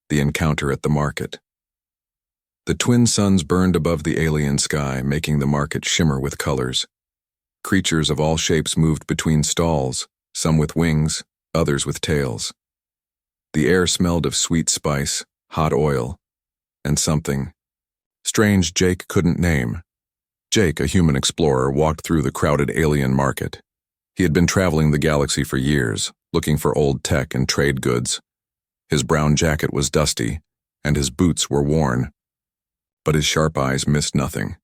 The encounter at the market. The twin suns burned above the alien sky, making the market shimmer with colors. Creatures of all shapes moved between stalls, some with wings, others with tails. The air smelled of sweet spice, hot oil, and something strange Jake couldn't name. Jake, a human explorer, walked through the crowded alien market. He had been traveling the galaxy for years, looking for old tech and trade goods. His brown jacket was dusty, and his boots were worn. But his sharp eyes missed nothing.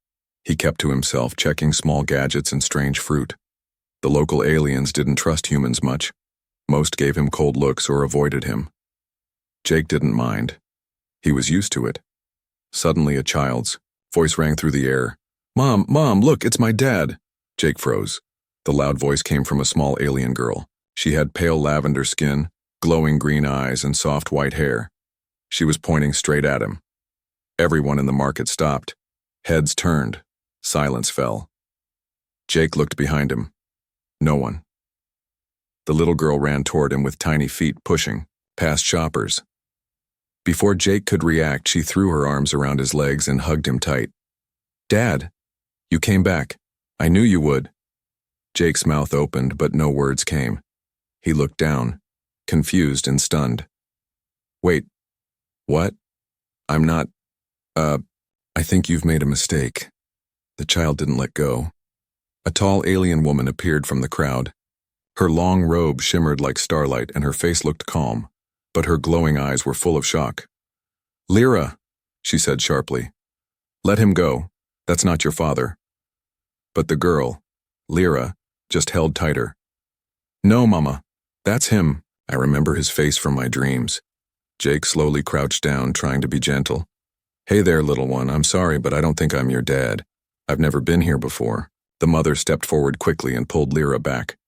He kept to himself, checking small gadgets and strange fruit. The local aliens didn't trust humans much. Most gave him cold looks or avoided him. Jake didn't mind. He was used to it. Suddenly a child's voice rang through the air. "Mom, look, it's my dad." Jake froze. The loud voice came from a small alien girl. She had pale lavender skin, glowing green eyes, and soft white hair. She was pointing straight at him. Everyone in the market stopped. Heads turned. Silence fell. Jake looked behind him. No one. The little girl ran toward him with tiny feet pushing, past shoppers. Before Jake could react, she threw her arms around his legs and hugged him tight. "Dad, you came back. I knew you would." Jake's mouth opened, but no words came. He looked down, confused and stunned. "Wait, what? I'm not, I think you've made a mistake." The child didn't let go. A tall alien woman appeared from the crowd. Her long robe shimmered like starlight and her face looked calm, but her glowing eyes were full of shock. "Lyra," she said sharply. "Let him go. That's not your father." But the girl, Lyra, just held tighter. "No, Mama. That's him. I remember his face from my dreams." Jake slowly crouched down, trying to be gentle. "Hey there, little one. I'm sorry, but I don't think I'm your dad. I've never been here before." The mother stepped forward quickly and pulled Lyra back.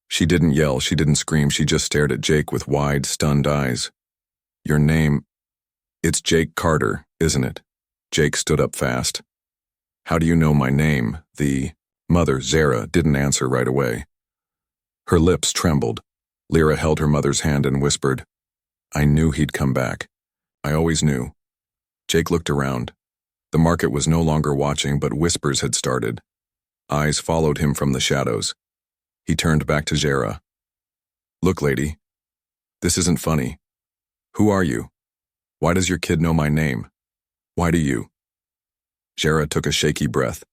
She didn't yell, she didn't scream, she just stared at Jake with wide, stunned eyes. "Your name? It's Jake Carter, isn't it?" Jake stood up fast. "How do you know my name?" The mother, Zara, didn't answer right away. Her lips trembled. Lyra held her mother's hand and whispered, "I knew he'd come back. I always knew." Jake looked around. The market was no longer watching, but whispers had started. Eyes followed him from the shadows. He turned back to Zara. "Look, lady. This isn't funny. Who are you? Why does your kid know my name? Why do you?" Zara took a shaky breath.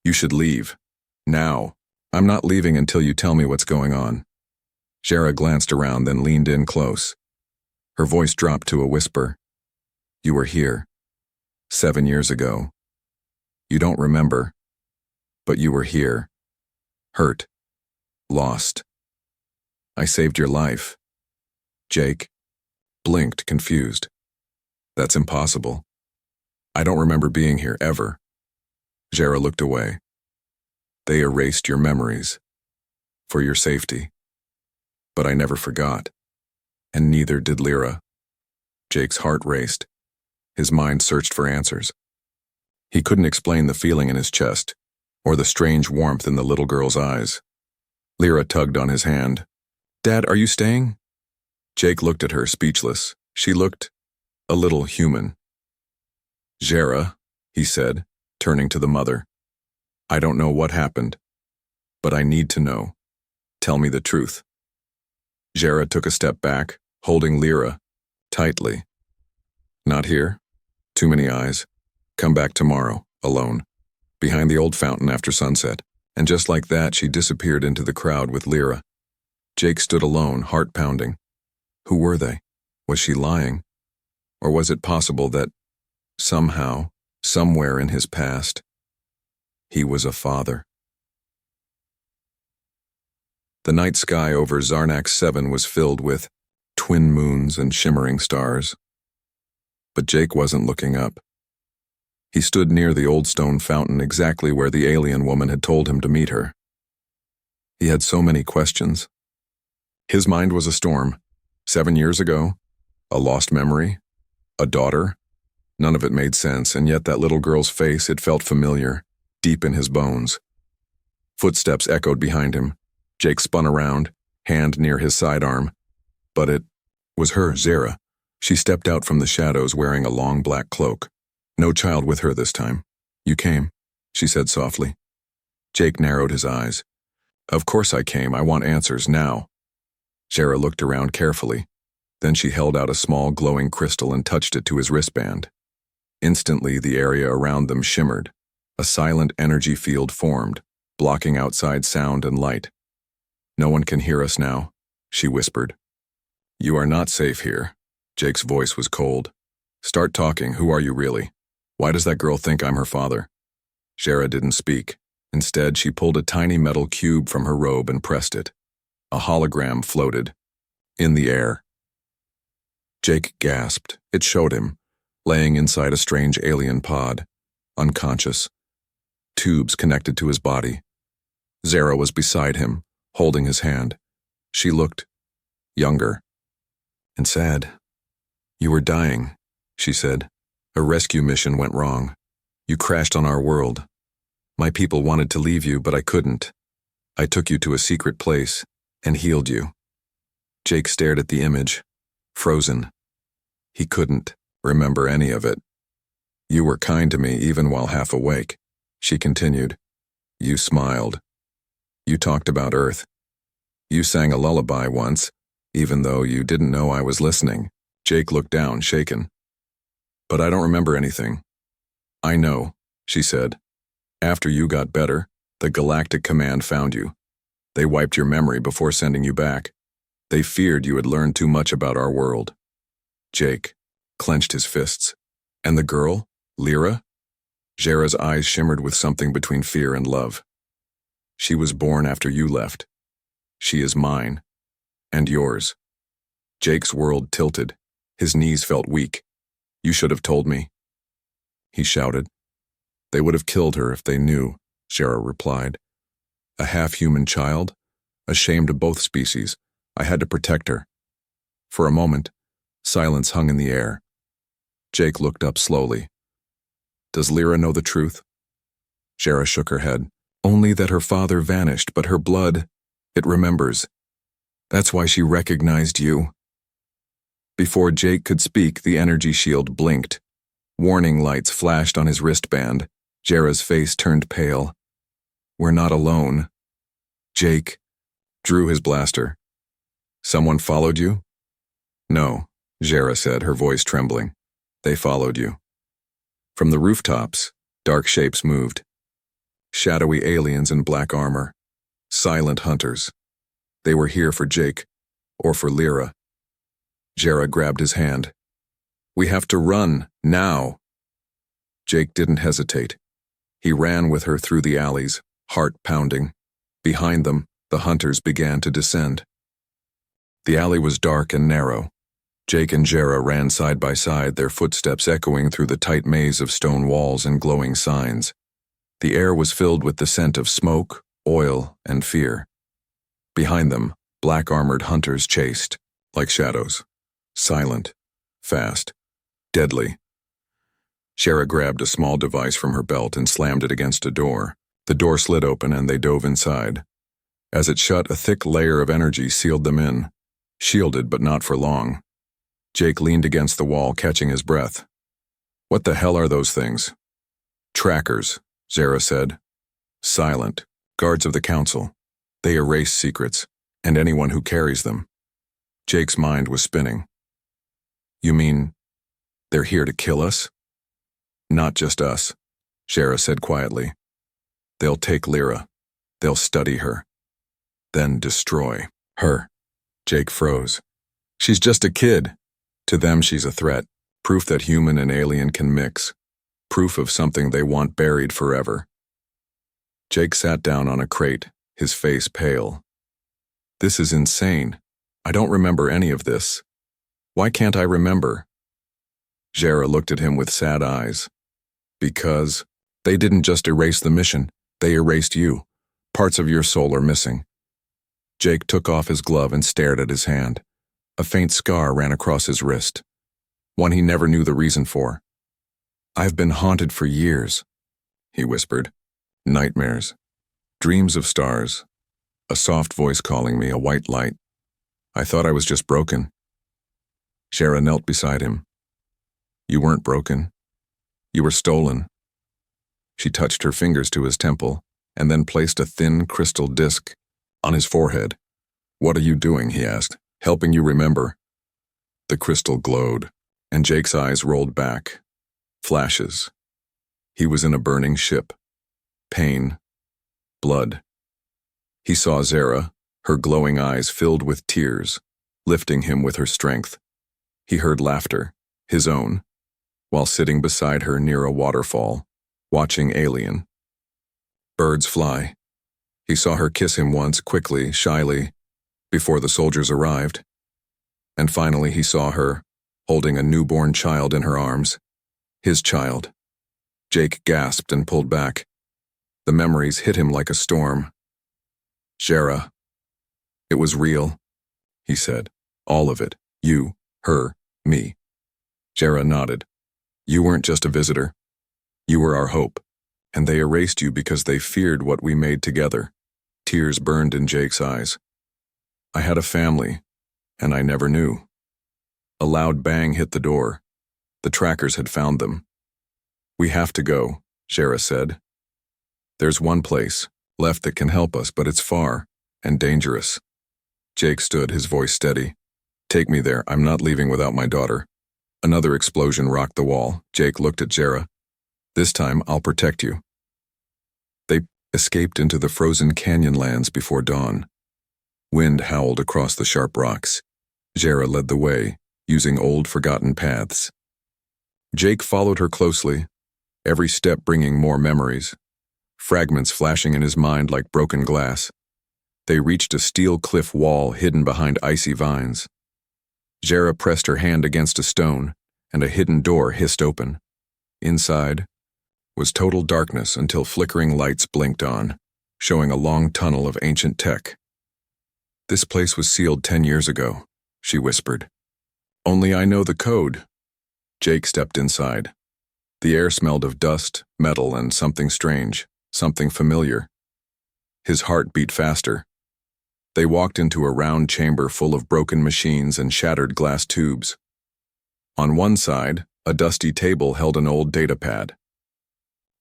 "You should leave. Now. I'm not leaving until you tell me what's going on." Zara glanced around, then leaned in close. Her voice dropped to a whisper. "You were here. 7 years ago. You don't remember. But you were here. Hurt. Lost. I saved your life." Jake blinked, confused. "That's impossible. I don't remember being here, ever." Zara looked away. "They erased your memories. For your safety. But I never forgot. And neither did Lyra." Jake's heart raced. His mind searched for answers. He couldn't explain the feeling in his chest, or the strange warmth in the little girl's eyes. Lyra tugged on his hand. "Dad, are you staying?" Jake looked at her, speechless. She looked a little human. "Zara," he said, turning to the mother. "I don't know what happened, but I need to know. Tell me the truth." Zara took a step back, holding Lyra tightly. "Not here. Too many eyes. Come back tomorrow, alone, behind the old fountain after sunset." And just like that, she disappeared into the crowd with Lyra. Jake stood alone, heart pounding. Who were they? Was she lying? Or was it possible that, somehow, somewhere in his past, he was a father? The night sky over Zarnak 7 was filled with twin moons and shimmering stars. But Jake wasn't looking up. He stood near the old stone fountain, exactly where the alien woman had told him to meet her. He had so many questions. His mind was a storm. 7 years ago, a lost memory, a daughter. None of it made sense, and yet that little girl's face, it felt familiar, deep in his bones. Footsteps echoed behind him. Jake spun around, hand near his sidearm. But it was her, Zara. She stepped out from the shadows wearing a long black cloak. No child with her this time. You came, she said softly. Jake narrowed his eyes. Of course I came. I want answers now. Jera looked around carefully. Then she held out a small glowing crystal and touched it to his wristband. Instantly, the area around them shimmered. A silent energy field formed, blocking outside sound and light. No one can hear us now, she whispered. You are not safe here. Jake's voice was cold. Start talking. Who are you really? Why does that girl think I'm her father? Jera didn't speak. Instead, she pulled a tiny metal cube from her robe and pressed it. A hologram floated. In the air. Jake gasped. It showed him, laying inside a strange alien pod, unconscious. Tubes connected to his body. Zara was beside him, holding his hand. She looked younger and sad. You were dying, she said. A rescue mission went wrong. You crashed on our world. My people wanted to leave you, but I couldn't. I took you to a secret place and healed you. Jake stared at the image, frozen. He couldn't remember any of it. You were kind to me even while half awake, she continued. You smiled. You talked about Earth. You sang a lullaby once, even though you didn't know I was listening. Jake looked down, shaken. But I don't remember anything. I know, she said. After you got better, the Galactic Command found you. They wiped your memory before sending you back. They feared you had learned too much about our world. Jake clenched his fists. And the girl, Lyra? Jera's eyes shimmered with something between fear and love. She was born after you left. She is mine. And yours. Jake's world tilted. His knees felt weak. You should have told me. He shouted. They would have killed her if they knew, Jera replied. A half-human child? Ashamed of both species, I had to protect her. For a moment, silence hung in the air. Jake looked up slowly. Does Lyra know the truth? Jera shook her head. Only that her father vanished, but her blood, it remembers. That's why she recognized you. Before Jake could speak, the energy shield blinked. Warning lights flashed on his wristband. Jera's face turned pale. We're not alone. Jake drew his blaster. Someone followed you? No, Jera said, her voice trembling. They followed you. From the rooftops, dark shapes moved. Shadowy aliens in black armor. Silent hunters. They were here for Jake, or for Lyra. Jera grabbed his hand. We have to run, now. Jake didn't hesitate. He ran with her through the alleys, heart pounding. Behind them, the hunters began to descend. The alley was dark and narrow. Jake and Jera ran side by side, their footsteps echoing through the tight maze of stone walls and glowing signs. The air was filled with the scent of smoke, oil, and fear. Behind them, black-armored hunters chased, like shadows. Silent, fast, deadly. Jera grabbed a small device from her belt and slammed it against a door. The door slid open and they dove inside. As it shut, a thick layer of energy sealed them in, shielded but not for long. Jake leaned against the wall, catching his breath. What the hell are those things? Trackers, Jera said. Silent, guards of the council. They erase secrets, and anyone who carries them. Jake's mind was spinning. You mean, they're here to kill us? Not just us, Jera said quietly. They'll take Lyra. They'll study her. Then destroy her. Jake froze. She's just a kid. To them, she's a threat. Proof that human and alien can mix. Proof of something they want buried forever. Jake sat down on a crate, his face pale. This is insane. I don't remember any of this. Why can't I remember? Jera looked at him with sad eyes. Because they didn't just erase the mission, they erased you. Parts of your soul are missing. Jake took off his glove and stared at his hand. A faint scar ran across his wrist. One he never knew the reason for. I've been haunted for years, he whispered. Nightmares. Dreams of stars. A soft voice calling me, a white light. I thought I was just broken. Shara knelt beside him. You weren't broken. You were stolen. She touched her fingers to his temple and then placed a thin crystal disc on his forehead. What are you doing, he asked. Helping you remember. The crystal glowed, and Jake's eyes rolled back. Flashes. He was in a burning ship. Pain. Blood. He saw Zara, her glowing eyes filled with tears, lifting him with her strength. He heard laughter, his own, while sitting beside her near a waterfall, watching Alien. Birds fly. He saw her kiss him once, quickly, shyly, before the soldiers arrived. And finally he saw her, holding a newborn child in her arms. His child. Jake gasped and pulled back. The memories hit him like a storm. Shara. It was real, he said. All of it. You, her, me. Shara nodded. You weren't just a visitor. You were our hope, and they erased you because they feared what we made together. Tears burned in Jake's eyes. I had a family, and I never knew. A loud bang hit the door. The trackers had found them. We have to go, Shara said. There's one place left that can help us, but it's far and dangerous. Jake stood, his voice steady. Take me there. I'm not leaving without my daughter. Another explosion rocked the wall. Jake looked at Shara. This time, I'll protect you. They escaped into the frozen canyon lands before dawn. Wind howled across the sharp rocks. Shara led the way, using old forgotten paths. Jake followed her closely, every step bringing more memories, fragments flashing in his mind like broken glass. They reached a steel cliff wall hidden behind icy vines. Shara pressed her hand against a stone, and a hidden door hissed open. Inside was total darkness until flickering lights blinked on, showing a long tunnel of ancient tech. This place was sealed 10 years ago, she whispered. Only I know the code. Jake stepped inside. The air smelled of dust, metal, and something strange, something familiar. His heart beat faster. They walked into a round chamber full of broken machines and shattered glass tubes. On one side, a dusty table held an old data pad.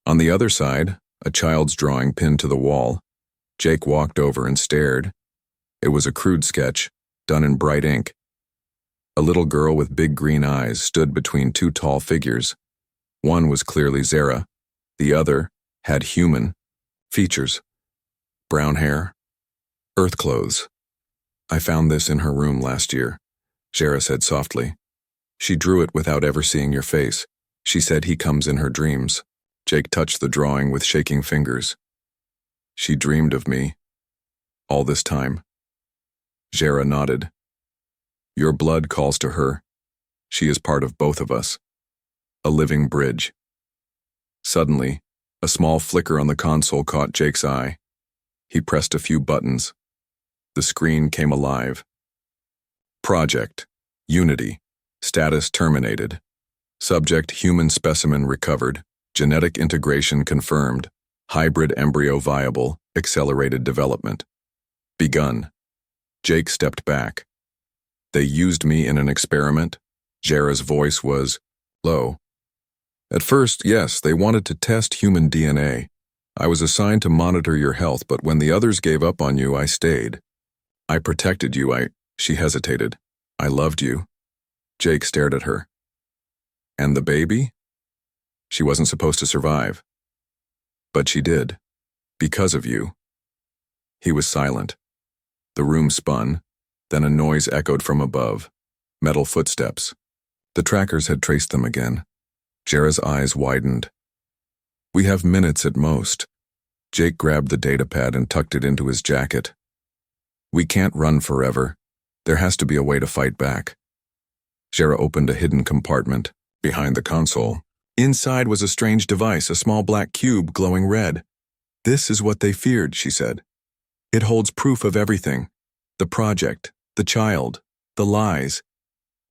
On the other side, a child's drawing pinned to the wall. Jake walked over and stared. It was a crude sketch, done in bright ink. A little girl with big green eyes stood between two tall figures. One was clearly Zara. The other had human features. Brown hair. Earth clothes. I found this in her room last year, Shara said softly. She drew it without ever seeing your face. She said he comes in her dreams. Jake touched the drawing with shaking fingers. She dreamed of me. All this time. Shara nodded. Your blood calls to her. She is part of both of us. A living bridge. Suddenly, a small flicker on the console caught Jake's eye. He pressed a few buttons. The screen came alive. Project. Unity. Status terminated. Subject human specimen recovered. Genetic integration confirmed. Hybrid embryo viable. Accelerated development. Begun. Jake stepped back. They used me in an experiment? Shara's voice was low. At first, yes, they wanted to test human DNA. I was assigned to monitor your health, but when the others gave up on you, I stayed. I protected you. She hesitated. I loved you. Jake stared at her. And the baby? She wasn't supposed to survive. But she did. Because of you. He was silent. The room spun, then a noise echoed from above. Metal footsteps. The trackers had traced them again. Shara's eyes widened. We have minutes at most. Jake grabbed the data pad and tucked it into his jacket. We can't run forever. There has to be a way to fight back. Shara opened a hidden compartment behind the console. Inside was a strange device, a small black cube glowing red. This is what they feared, she said. It holds proof of everything. The project, the child, the lies.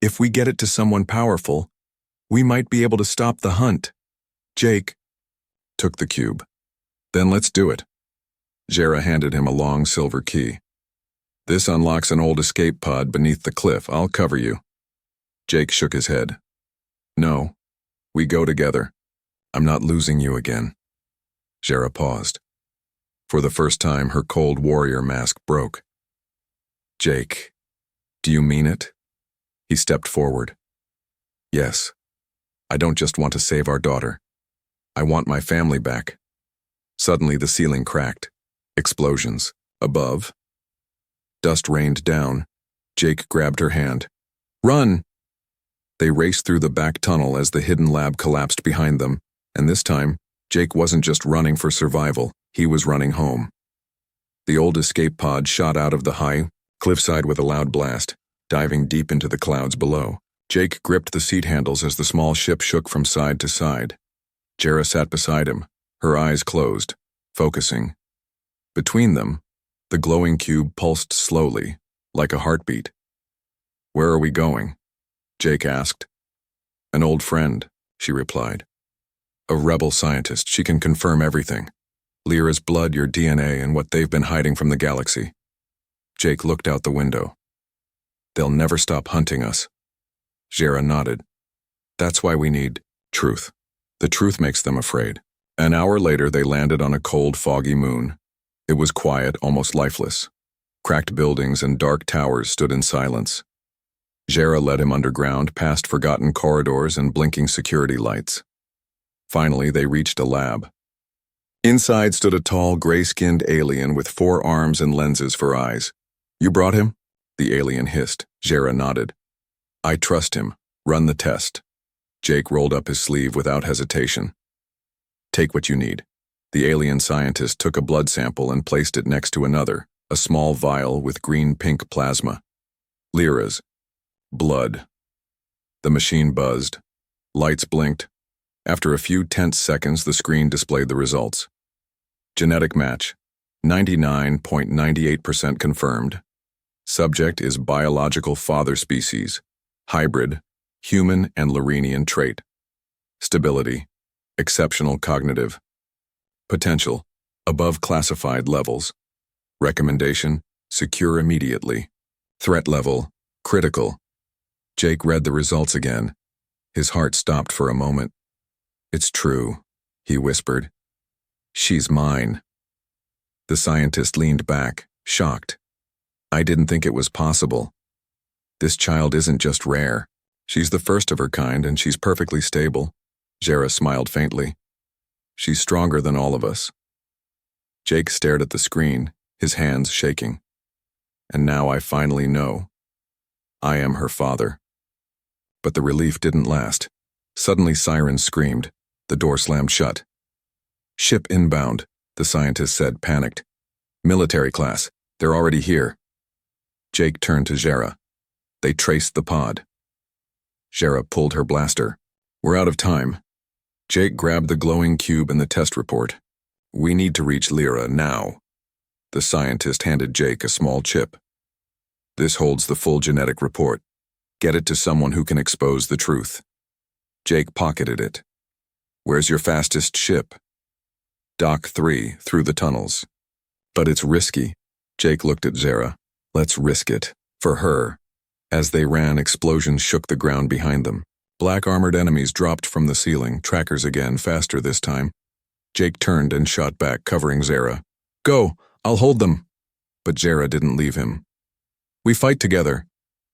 If we get it to someone powerful, we might be able to stop the hunt. Jake took the cube. Then let's do it. Shara handed him a long silver key. This unlocks an old escape pod beneath the cliff. I'll cover you. Jake shook his head. No, we go together. I'm not losing you again. Jera paused. For the first time, her cold warrior mask broke. Jake, do you mean it? He stepped forward. Yes. I don't just want to save our daughter. I want my family back. Suddenly the ceiling cracked. Explosions. Above. Dust rained down. Jake grabbed her hand. Run! They raced through the back tunnel as the hidden lab collapsed behind them, and this time, Jake wasn't just running for survival, he was running home. The old escape pod shot out of the high cliffside with a loud blast, diving deep into the clouds below. Jake gripped the seat handles as the small ship shook from side to side. Jera sat beside him, her eyes closed, focusing. Between them, the glowing cube pulsed slowly, like a heartbeat. Where are we going? Jake asked. An old friend, she replied. A rebel scientist, she can confirm everything. Lyra's blood, your DNA, and what they've been hiding from the galaxy. Jake looked out the window. They'll never stop hunting us. Jera nodded. That's why we need truth. The truth makes them afraid. An hour later, they landed on a cold, foggy moon. It was quiet, almost lifeless. Cracked buildings and dark towers stood in silence. Jera led him underground, past forgotten corridors and blinking security lights. Finally, they reached a lab. Inside stood a tall, gray-skinned alien with 4 arms and lenses for eyes. You brought him? The alien hissed. Jera nodded. I trust him. Run the test. Jake rolled up his sleeve without hesitation. Take what you need. The alien scientist took a blood sample and placed it next to another, a small vial with green-pink plasma. Lyra's. Blood. The machine buzzed. Lights blinked. After a few tense seconds, the screen displayed the results. Genetic match. 99.98% confirmed. Subject is biological father species. Hybrid. Human and Lyrenian trait. Stability. Exceptional cognitive. Potential. Above classified levels. Recommendation. Secure immediately. Threat level. Critical. Jake read the results again. His heart stopped for a moment. It's true, he whispered. She's mine. The scientist leaned back, shocked. I didn't think it was possible. This child isn't just rare. She's the first of her kind, and she's perfectly stable. Jera smiled faintly. She's stronger than all of us. Jake stared at the screen, his hands shaking. And now I finally know. I am her father. But the relief didn't last. Suddenly sirens screamed. The door slammed shut. Ship inbound, the scientist said, panicked. Military class. They're already here. Jake turned to Jera. They traced the pod. Jera pulled her blaster. We're out of time. Jake grabbed the glowing cube and the test report. We need to reach Lyra now. The scientist handed Jake a small chip. This holds the full genetic report. Get it to someone who can expose the truth. Jake pocketed it. Where's your fastest ship? Dock 3, through the tunnels. But it's risky. Jake looked at Jera. Let's risk it. For her. As they ran, explosions shook the ground behind them. Black armored enemies dropped from the ceiling, trackers again, faster this time. Jake turned and shot back, covering Jera. Go! I'll hold them! But Jera didn't leave him. We fight together.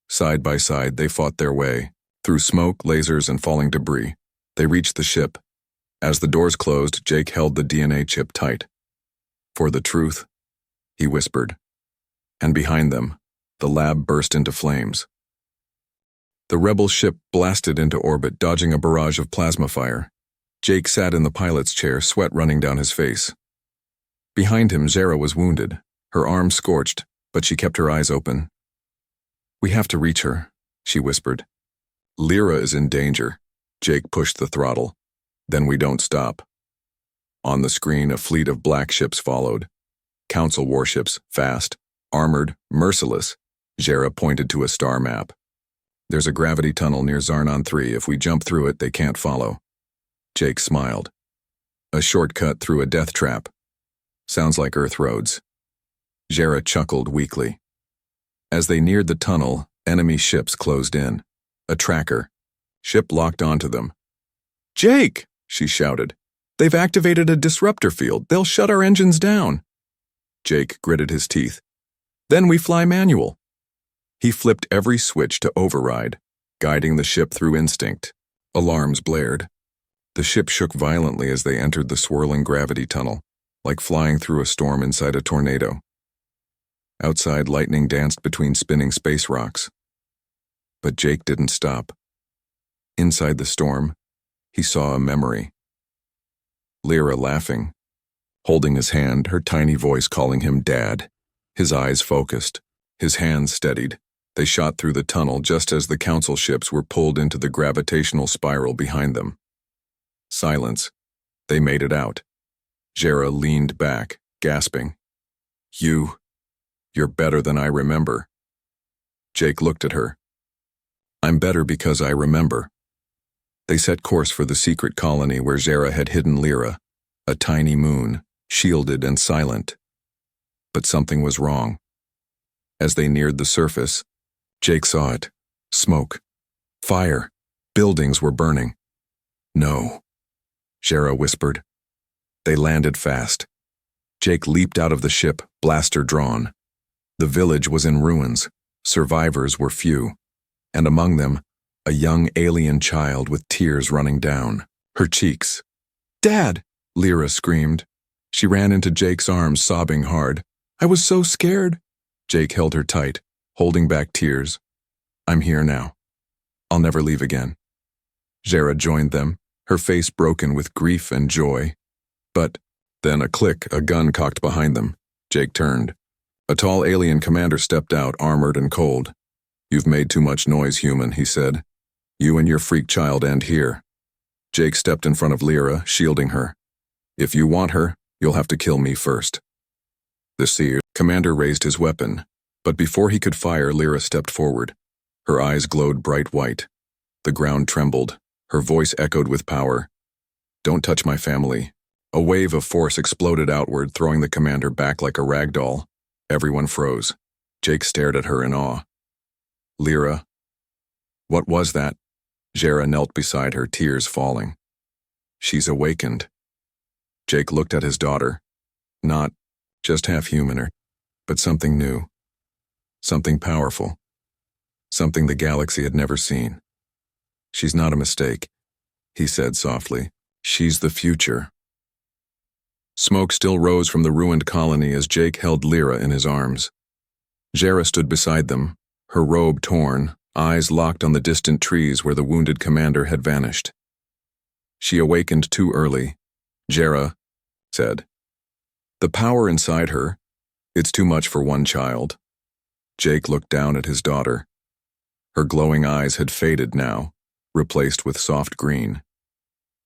Side by side, they fought their way. Through smoke, lasers, and falling debris. They reached the ship. As the doors closed, Jake held the DNA chip tight. For the truth, he whispered. And behind them, the lab burst into flames. The rebel ship blasted into orbit, dodging a barrage of plasma fire. Jake sat in the pilot's chair, sweat running down his face. Behind him, Jera was wounded, her arm scorched, but she kept her eyes open. We have to reach her, she whispered. Lyra is in danger. Jake pushed the throttle. Then we don't stop. On the screen, a fleet of black ships followed. Council warships, fast, armored, merciless. Jera pointed to a star map. There's a gravity tunnel near Zarnon 3. If we jump through it, they can't follow. Jake smiled. A shortcut through a death trap. Sounds like Earth roads. Jera chuckled weakly. As they neared the tunnel, enemy ships closed in. A tracker. Ship locked onto them. "Jake!" she shouted. "They've activated a disruptor field. They'll shut our engines down." Jake gritted his teeth. "Then we fly manual." He flipped every switch to override, guiding the ship through instinct. Alarms blared. The ship shook violently as they entered the swirling gravity tunnel, like flying through a storm inside a tornado. Outside, lightning danced between spinning space rocks. But Jake didn't stop. Inside the storm, he saw a memory. Lyra laughing, holding his hand, her tiny voice calling him Dad. His eyes focused, his hands steadied. They shot through the tunnel just as the council ships were pulled into the gravitational spiral behind them. Silence. They made it out. Jera leaned back, gasping. You're better than I remember." Jake looked at her. "I'm better because I remember." They set course for the secret colony where Jera had hidden Lyra, a tiny moon, shielded and silent. But something was wrong. As they neared the surface, Jake saw it. Smoke. Fire. Buildings were burning. "No," Jera whispered. They landed fast. Jake leaped out of the ship, blaster drawn. The village was in ruins. Survivors were few, and among them, a young alien child with tears running down her cheeks. "Dad!" Lyra screamed. She ran into Jake's arms, sobbing hard. "I was so scared." Jake held her tight, holding back tears. "I'm here now. I'll never leave again." Jera joined them, her face broken with grief and joy. But then a click, a gun cocked behind them. Jake turned. A tall alien commander stepped out, armored and cold. "You've made too much noise, human," he said. "You and your freak child end here." Jake stepped in front of Lyra, shielding her. "If you want her, you'll have to kill me first." The seer commander raised his weapon, but before he could fire, Lyra stepped forward. Her eyes glowed bright white. The ground trembled. Her voice echoed with power. "Don't touch my family." A wave of force exploded outward, throwing the commander back like a rag doll. Everyone froze. Jake stared at her in awe. "Lyra." "What was that?" Jera knelt beside her, tears falling. "She's awakened." Jake looked at his daughter. Not just half human, but something new. Something powerful. Something the galaxy had never seen. "She's not a mistake," he said softly. "She's the future." Smoke still rose from the ruined colony as Jake held Lyra in his arms. Jera stood beside them, her robe torn, eyes locked on the distant trees where the wounded commander had vanished. "She awakened too early," Jera said. "The power inside her, it's too much for one child." Jake looked down at his daughter. Her glowing eyes had faded now, replaced with soft green.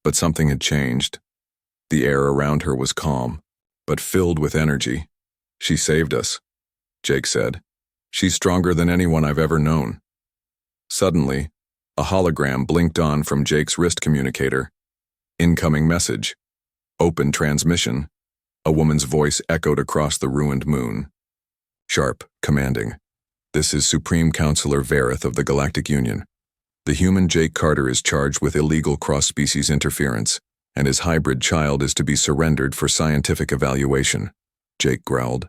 But something had changed. The air around her was calm, but filled with energy. "She saved us," Jake said. "She's stronger than anyone I've ever known." Suddenly, a hologram blinked on from Jake's wrist communicator. Incoming message. Open transmission. A woman's voice echoed across the ruined moon. Sharp, commanding. "This is Supreme Counselor Vareth of the Galactic Union. The human Jake Carter is charged with illegal cross-species interference, and his hybrid child is to be surrendered for scientific evaluation." Jake growled.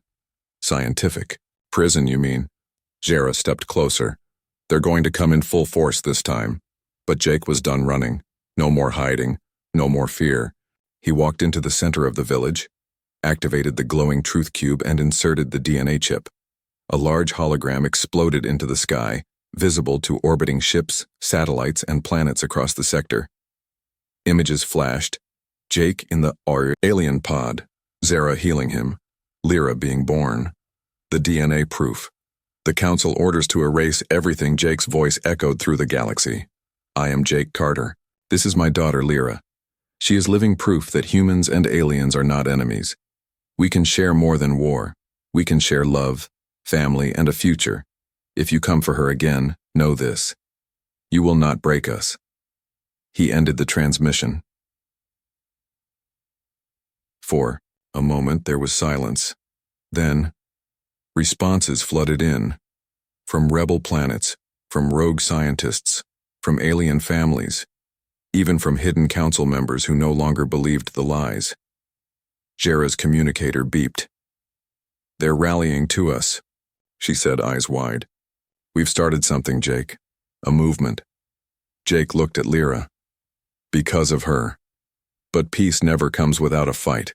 "Scientific? Prison, you mean?" Jera stepped closer. "They're going to come in full force this time." But Jake was done running. No more hiding. No more fear. He walked into the center of the village, activated the glowing truth cube, and inserted the DNA chip. A large hologram exploded into the sky, visible to orbiting ships, satellites, and planets across the sector. Images flashed. Jake in the alien pod, Zara healing him, Lyra being born. The DNA proof. The council orders to erase everything. Jake's voice echoed through the galaxy. "I am Jake Carter. This is my daughter Lyra. She is living proof that humans and aliens are not enemies. We can share more than war. We can share love, family, and a future. If you come for her again, know this. You will not break us." He ended the transmission. For a moment there was silence. Then, responses flooded in. From rebel planets, from rogue scientists, from alien families, even from hidden council members who no longer believed the lies. Jera's communicator beeped. "They're rallying to us," she said, eyes wide. "We've started something, Jake. A movement." Jake looked at Lyra. "Because of her. But peace never comes without a fight."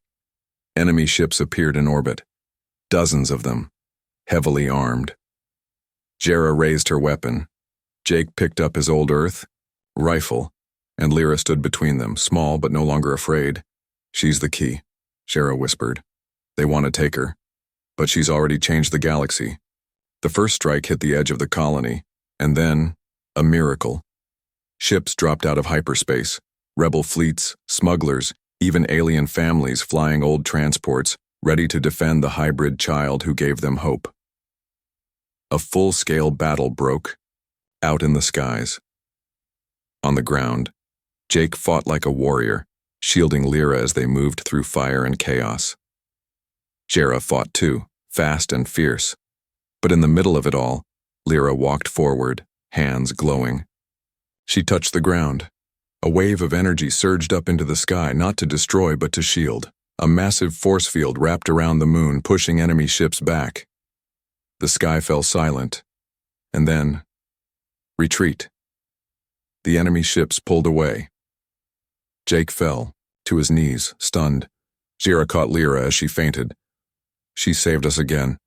Enemy ships appeared in orbit. Dozens of them, heavily armed. Jera raised her weapon. Jake picked up his old Earth rifle, and Lyra stood between them, small but no longer afraid. "She's the key," Jera whispered. "They want to take her, but she's already changed the galaxy." The first strike hit the edge of the colony, and then, a miracle. Ships dropped out of hyperspace, rebel fleets, smugglers, even alien families flying old transports, ready to defend the hybrid child who gave them hope. A full-scale battle broke, out in the skies. On the ground, Jake fought like a warrior, shielding Lyra as they moved through fire and chaos. Jera fought too, fast and fierce. But in the middle of it all, Lyra walked forward, hands glowing. She touched the ground. A wave of energy surged up into the sky, not to destroy but to shield. A massive force field wrapped around the moon, pushing enemy ships back. The sky fell silent, and then, retreat. The enemy ships pulled away. Jake fell, to his knees, stunned. Jera caught Lyra as she fainted. "She saved us again,"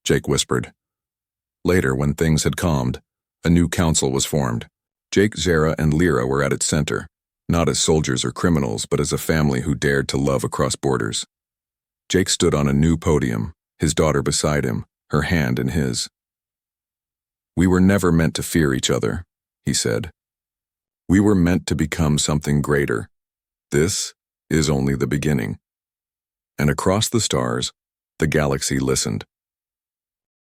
Jake whispered. Later, when things had calmed, a new council was formed. Jake, Jera, and Lyra were at its center, not as soldiers or criminals, but as a family who dared to love across borders. Jake stood on a new podium, his daughter beside him, her hand in his. "We were never meant to fear each other," he said. "We were meant to become something greater. This is only the beginning." And across the stars, the galaxy listened.